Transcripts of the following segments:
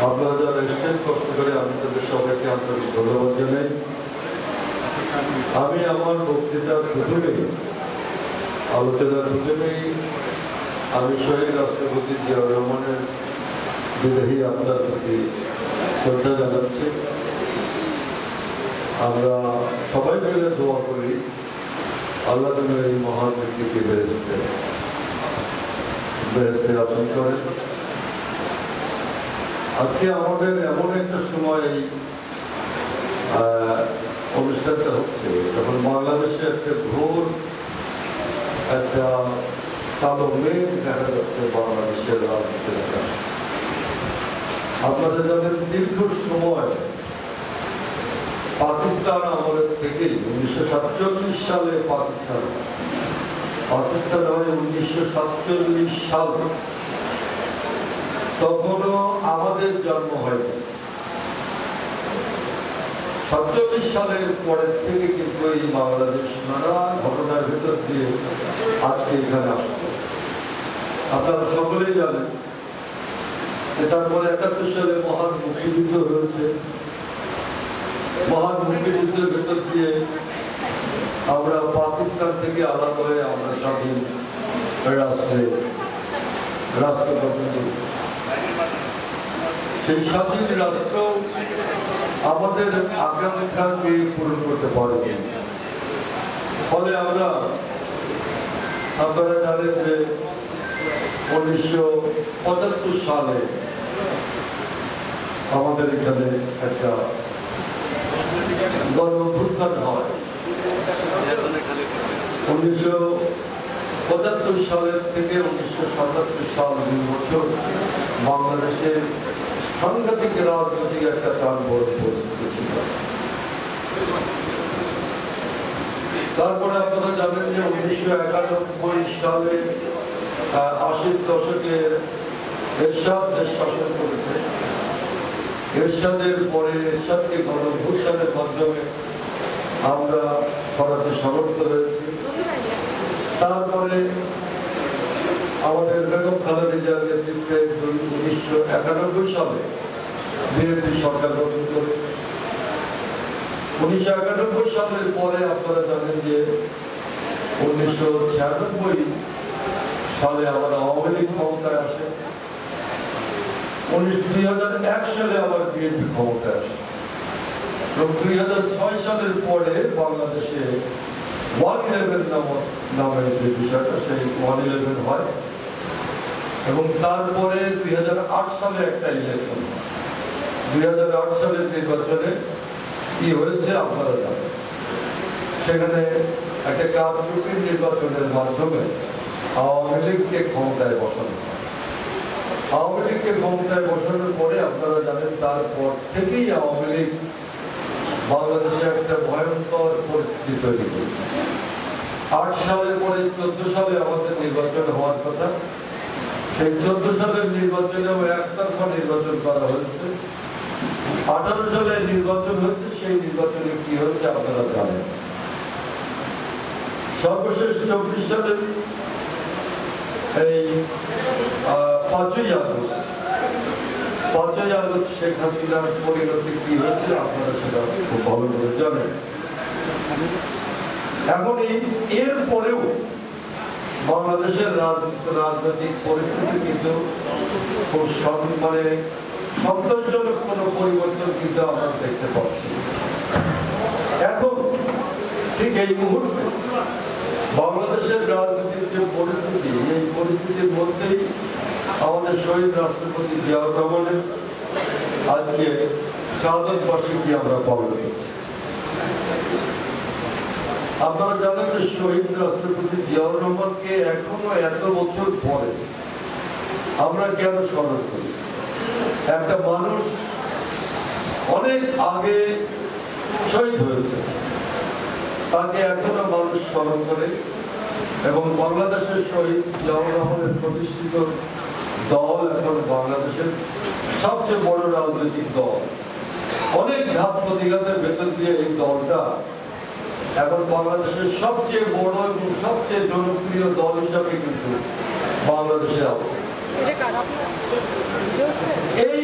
আপনারা যারা এসেছেন কষ্ট করে, আমি তাদের সবাইকে আন্তরিক ধন্যবাদ জানাই। আমি আমার বক্তৃতার প্রথমেই, আলোচনার প্রথমেই আমি শহীদ রাষ্ট্রপতি জিয়াউর রহমানের বিদেহী আত্মার প্রতি শ্রদ্ধা জানাচ্ছি। আমরা সবাই মিলে দোয়া করি আল্লাহ যেন এই মহান ব্যক্তিকে বেহেশতে আসন করেন। আজকে আমাদের এমন একটা সময় অনুষ্ঠানটা হচ্ছে যখন বাংলাদেশে একটা ঘোর একটা কালো মেঘ দেখা যাচ্ছে বাংলাদেশের রাজনীতিতে। আপনারা জানেন দীর্ঘ সময় পাকিস্তান আমলের থেকেই 1947 সালে পাকিস্তান হয় 1947 সাল, তখনও আমাদের জন্ম হয়নি। 47 সালের পরের থেকে কিন্তু এই বাংলাদেশ নানা ঘটনার ভেতর দিয়ে আজকে এখানে আসছে। আপনারা সকলেই জানেন যে তারপরে 71 সালে মহান মুক্তিযুদ্ধ হয়েছে। মহান মুক্তিযুদ্ধের ভেতর দিয়ে আমরা পাকিস্তান থেকে আলাদা হয়ে আমরা স্বাধীন রাষ্ট্র পর্যন্ত, সেই স্বাধীন রাষ্ট্র আমাদের আকাঙ্ক্ষাকে পূরণ করতে পারে। ফলে আপনারা জানেন যে 1975 সালে আমাদের এখানে একটা গণঅভ্যুত্থান হয়। 1975 সালের থেকে 1977 সাল 2 বছর বাংলাদেশের সাংঘাতিক রাজনৈতিক একটা প্রাণবন্ত পরিস্থিতি ছিল। তারপরে আপনারা জানেন যে 1991 সালে 80-র দশকে এরশাদ দেশ শাসন করেছে। এরশাদের পরে এরশাদকে গণঅভ্যুত্থানের মাধ্যমে আমরা সরাতে সমর্থ হয়েছি। তারপরে আমাদের বেগম খালেদা জিয়ার নেতৃত্বে 1991 সালে বিএনপি সরকার গঠন করে। 1991 সালের পরে আপনারা জানেন যে 1996 সালে আবার আওয়ামী লীগ ক্ষমতায় আসে। 2001 সালে আবার বিএনপি ক্ষমতায় আসে এবং 2006 সালের পরে বাংলাদেশে 111 নামের যে বিষয়টা, সেই 111 হয় এবং তারপরে 2008 সালে একটা ইলেকশন। 2008 সালের নির্বাচনে কি হয়েছে আপনারা জানেন। সেখানে একটা কারচুপির নির্বাচনের মাধ্যমে আওয়ামী লীগকে ক্ষমতায় বসানো হয়। আওয়ামী লীগকে ক্ষমতায় বসানোর পরে আপনারা জানেন তারপর থেকেই আওয়ামী লীগ বাংলাদেশে একটা ভয়ঙ্কর পরিস্থিতি তৈরি করেছে। 8 সালের পরে 14 সালে আমাদের নির্বাচন হওয়ার কথা। সেই 14 সালের নির্বাচনেও একতরফা নির্বাচন করা হয়েছে। 18 সালে নির্বাচন হয়েছে, সেই নির্বাচনে কি হয়েছে আপনারা জানেন। সর্বশেষ 24 সালে এই 5ই আগস্ট শেখ হাসিনার পরিণতি কি হয়েছে আপনারা সেটা খুব ভালো করে জানেন। এখন এর পরেও বাংলাদেশের রাজনৈতিক পরিস্থিতি কিন্তু খুব সন্তোষজনক কোনো পরিবর্তন কিন্তু আমরা দেখতে পাচ্ছি। এখন ঠিক এই মুহূর্তে বাংলাদেশের রাজনীতির যে পরিস্থিতি, এই পরিস্থিতির মধ্যেই আমাদের শহীদ রাষ্ট্রপতি জিয়াউর রহমানের আজকে শাহাদত বার্ষিকী আমরা পালন করছি। আপনারা জানেন যে শহীদ রাষ্ট্রপতি জিয়াউর রহমানকে এখনো এত বছর পরে আমরা কেন স্মরণ করি? একটা মানুষ অনেক আগে শহীদ হয়েছে, তাকে এখনো মানুষ স্মরণ করে এবং বাংলাদেশের শহীদ জিয়াউর রহমানের প্রতিষ্ঠিত দল এখন বাংলাদেশের সবচেয়ে বড় রাজনৈতিক দল। অনেক ঘাত প্রতিঘাতের ভেতর দিয়ে এই দলটা এখন বাংলাদেশের সবচেয়ে বড় এবং সবচেয়ে জনপ্রিয় দল হিসাবে কিন্তু বাংলাদেশে আছে। এই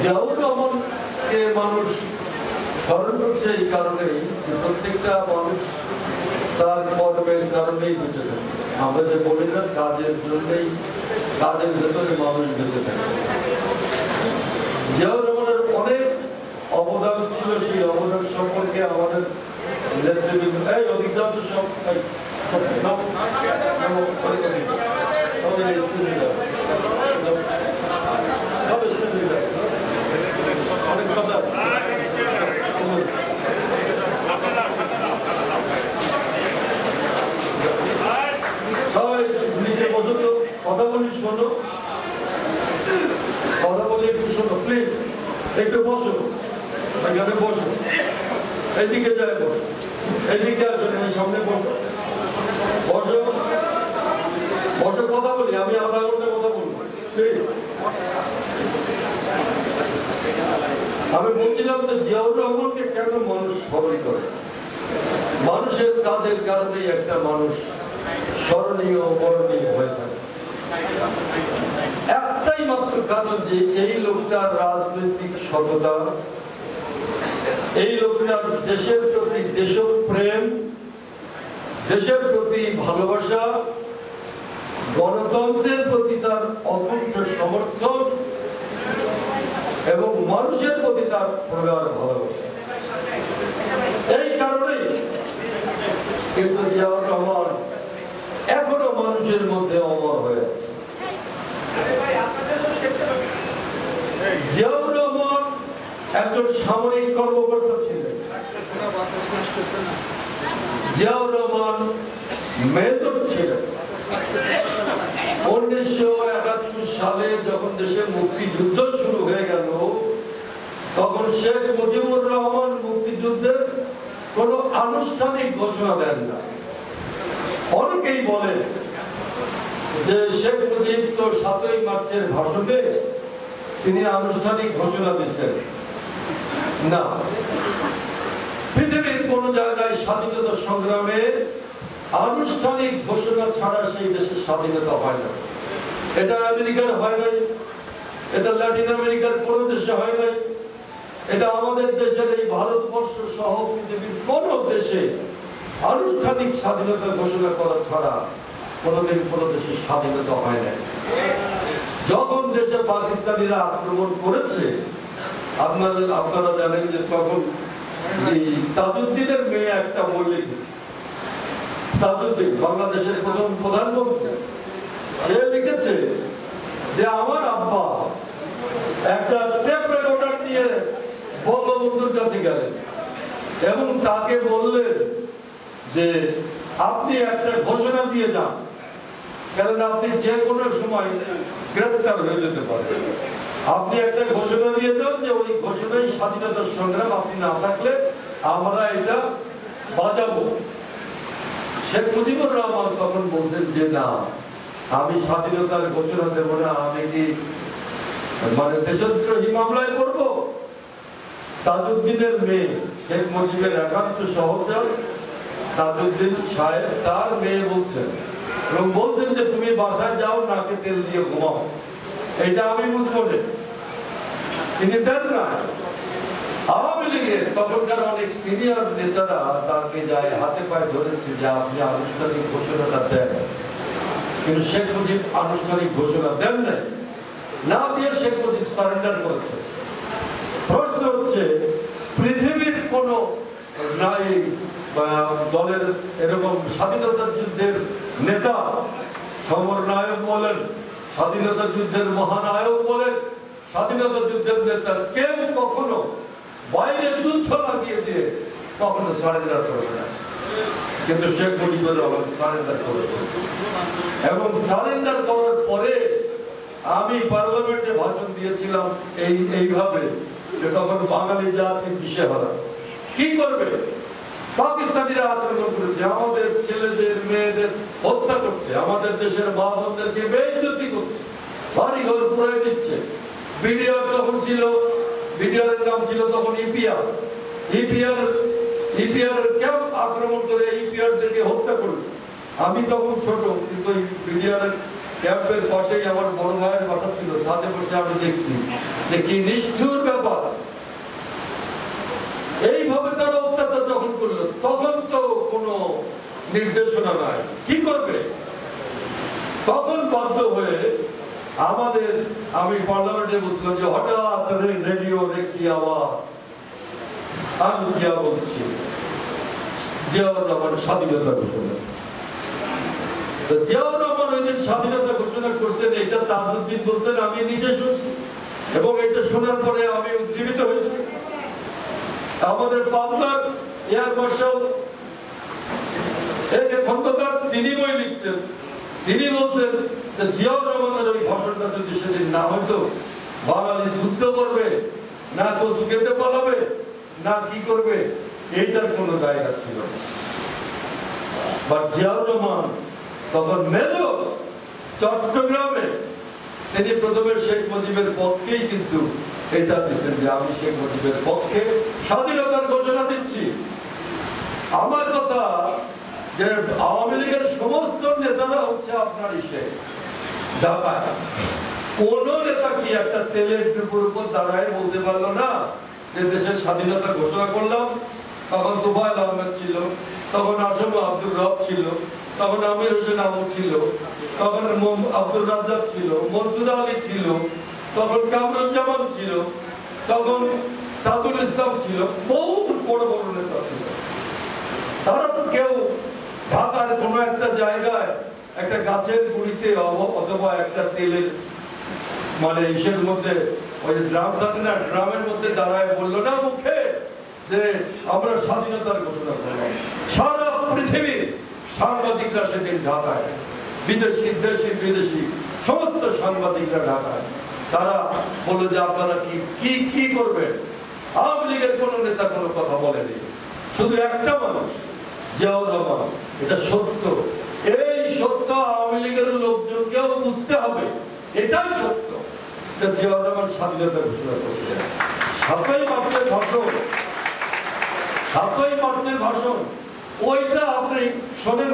জিয়াউর রহমানকে মানুষ স্মরণ করছে এই কারণেই যে প্রত্যেকটা মানুষ তার কর্মের কারণেই বেঁচে থাকে। আমরা যে বলি না কাজের জন্যই, কাজের ভেতরে মানুষ বেঁচে থাকে। জিয়াউর রহমানের অনেক অবদান ছিল, সেই অবদান সম্পর্কে আমাদের নেতৃবৃন্দ এই অধিকাংশ সব অনেক কথা সবাই নিজে বসো তো, কথা বলি শোনো, কথা বলি একটু শোনো প্লিজ, একটু বসো, এখানে বসো, এইদিকে যায় বসো, এইদিকে আসুন, এই সামনে বসো, বসো বসো, কথা বলি, আমি আধা ঘন্টা কথা বলবো। আমি বলছিলাম যে জিয়াউর রহমানকে কেন মানুষ স্মরণ করে। মানুষের কাজের কারণেই একটা মানুষ স্মরণীয় বরণীয় হয়ে থাকে। একটাই মাত্র কারণ যে এই লোকটার রাজনৈতিক সততা, এই লোকটার দেশের প্রতি দেশপ্রেম, দেশের প্রতি ভালোবাসা, গণতন্ত্রের প্রতি তার অকুণ্ঠ সমর্থন এবং মানুষের প্রতি তার প্রগাঢ় ভালোবাসা। এই কারণেই কিন্তু জিয়াউর রহমান এখনো মানুষের মধ্যে অমর হয়ে আছে। জিয়াউর রহমান একজন সামরিক কর্মকর্তা ছিলেন। জিয়াউর রহমান মেজর ছিলেন। 1971 সালে যখন দেশে মুক্তিযুদ্ধ শুরু হয়ে গেল, তখন শেখ মুজিবুর রহমান মুক্তিযুদ্ধের কোনো আনুষ্ঠানিক ঘোষণা দেন না। অনেকেই বলেন যে শেখ মুজিব তো 7ই মার্চের ভাষণে তিনি আনুষ্ঠানিক ঘোষণা দিচ্ছেন। না, পৃথিবীর কোন জায়গায় স্বাধীনতা সংগ্রামে আনুষ্ঠানিক ঘোষণা ছাড়া সেই দেশের স্বাধীনতা হয় না। এটা আমেরিকার হয় নাই, এটা ল্যাটিন আমেরিকার কোন দেশে হয় নাই, এটা আমাদের দেশের এই ভারতবর্ষ সহ পৃথিবীর কোন দেশে আনুষ্ঠানিক স্বাধীনতা ঘোষণা করা ছাড়া কোনদিন কোন দেশের স্বাধীনতা হয় নাই। যখন দেশে পাকিস্তানিরা আক্রমণ করেছে, আপনারা জানেন যে তখন তাজউদ্দিনের মেয়ে একটা বই লিখেছে। তাজউদ্দিন বাংলাদেশের প্রথম প্রধানমন্ত্রী, সে লিখেছে যে আমার আব্বা একটা টেপ রেকর্ডার নিয়ে বঙ্গবন্ধুর কাছে গেলেন এবং তাকে বললেন যে আপনি একটা ঘোষণা দিয়ে যান, কারণ আপনি যে কোনো সময় গ্রেফতার হয়ে যেতে পারেন। আপনি একটা ঘোষণা দিয়ে যান যে ওই ঘোষণায় স্বাধীনতার সংগ্রাম, আপনি না থাকলে আমরা এটা বাজাবো। শেখ মুজিবুর রহমান তখন বলছেন যে না, আমি স্বাধীনতার ঘোষণা দেব না, আমি কি মানে দেশদ্রোহী মামলায় করব? তাজউদ্দিনের মেয়ে, শেখ মুজিবের একান্ত সহচর তাজউদ্দিন সাহেব, তার মেয়ে বলছেন এবং বলছেন যে তুমি বাসায় যাও, নাকে তেল দিয়ে ঘুমাও, এটা আমি বুঝবো না। তিনি দেন না। আওয়ামী লীগের তখনকার অনেক সিনিয়র নেতারা তাকে যায় হাতে পায়ে ধরেছে যে আপনি আনুষ্ঠানিক ঘোষণাটা দেন, কিন্তু শেখ মুজিব আনুষ্ঠানিক ঘোষণা দেন নাই। না দিয়ে শেখ মুজিব সারেন্ডার করেছে। প্রশ্ন হচ্ছে, পৃথিবীর কোন নাই দলের এরকম স্বাধীনতা যুদ্ধের নেতা, সমরনায়ক বলেন, স্বাধীনতা যুদ্ধের মহানায়ক বলেন, স্বাধীনতা যুদ্ধের নেতা কেউ কখনো বাইরে যুদ্ধ লাগিয়ে দিয়ে কখনো সারেন্ডার করবে না। কিন্তু শেখ মুজিবুর রহমান সারেন্ডার করেছে এবং সারেন্ডার করার পরে আমি পার্লামেন্টে ভাষণ দিয়েছিলাম এইভাবে যে তখন বাঙালি জাতি দিশেহারা। কি করবে? পাকিস্তানিরা আক্রমণ করেছে, আমাদের ছেলেদের মেয়েদের হত্যা করছে, আমাদের দেশের মা বোনদেরকে বেইজ্জতি করছে, বাড়ি ঘর পুড়িয়ে দিচ্ছে। বিডিআর তখন ছিল, বিডিআর এর নাম ছিল তখন ইপিআর। ইপিআর ক্যাম্প আক্রমণ করে ইপিআর দেরকে হত্যা করেছে। আমি তখন ছোট, কিন্তু বিডিআর ক্যাম্পের পাশেই আমার বড় ভাইয়ের বাসা ছিল, সাথে বসে আমি দেখছি যে কি নিষ্ঠুর নির্দেশনা নাই, কি করবে? তখন বাধ্য হয়ে আমি পার্লামেন্টে বলছিলাম যে হঠাৎ রেডিওর একটি আওয়াজ, আমি জিয়া বলছি, জিয়াউর রহমান স্বাধীনতা ঘোষণা। জিয়াউর রহমান ওই দিন স্বাধীনতা ঘোষণা করছেন, এটা তাজউদ্দিন বলছেন, আমি নিজে শুনছি এবং এটা শোনার পরে আমি উজ্জীবিত হয়েছি। আমাদের পাবনার এয়ার মার্শাল একে খন্দকার তিনি বই লিখছেন, তিনি বলছেন যে জিয়াউর রহমানের ওই ভাষণটা যদি সেদিন না হয়তো বাঙালি যুদ্ধ করবে, না কচু খেতে পালাবে, না কি করবে, এইটার কোনো জায়গা ছিল না। বাট জিয়াউর রহমান তখন মেজর চট্টগ্রামে তিনি প্রথমে শেখ মুজিবের পক্ষেই কিন্তু এটা দিচ্ছেন যে আমি শেখ মুজিবের পক্ষে স্বাধীনতার ঘোষণা দিচ্ছি। আমার কথা যে আওয়ামী লীগের সমস্ত নেতারা হচ্ছে আপনার ঢাকায়, কোন নেতা কি একটা তেলের ডিপুর উপর দাঁড়ায় বলতে পারলো না যে দেশের স্বাধীনতা ঘোষণা করলাম? তখন তুফাইল আহমেদ ছিল, তখন আসম আব্দুর রব ছিল, তখন আমির হোসেন আহমদ ছিল, তখন আব্দুর রাজ্জাক ছিল, মনসুর আলী ছিল, তখন কামরুজ্জামান ছিল, তখন তাজুল ইসলাম ছিল, বহু বড় বড় নেতা ছিল। তারা তো কেউ ঢাকার কোনো একটা জায়গায় একটা গাছের গুড়িতে অথবা একটা তেলের ইসের মধ্যে ওই ড্রাম থাকে না, ড্রামের মধ্যে দাঁড়ায় বললো না মুখে যে আমরা স্বাধীনতার ঘোষণা করলাম। সারা পৃথিবীর সাংবাদিকরা সেদিন ঢাকায়, বিদেশি দেশি বিদেশি সমস্ত সাংবাদিকরা ঢাকায়, তারা বললো যে আপনারা কি কি করবেন? আওয়ামী লীগের কোন নেতা কোনো কথা বলেনি, শুধু একটা মানুষ জিয়াউর রহমান। এটা সত্য, এই সত্য আওয়ামী লীগের লোকজনকেও বুঝতে হবে, এটাই সত্য যে জিয়াউর রহমান স্বাধীনতা ঘোষণা করছেন। 7ই মার্চের ভাষণ ওইটা আপনি শোনেন।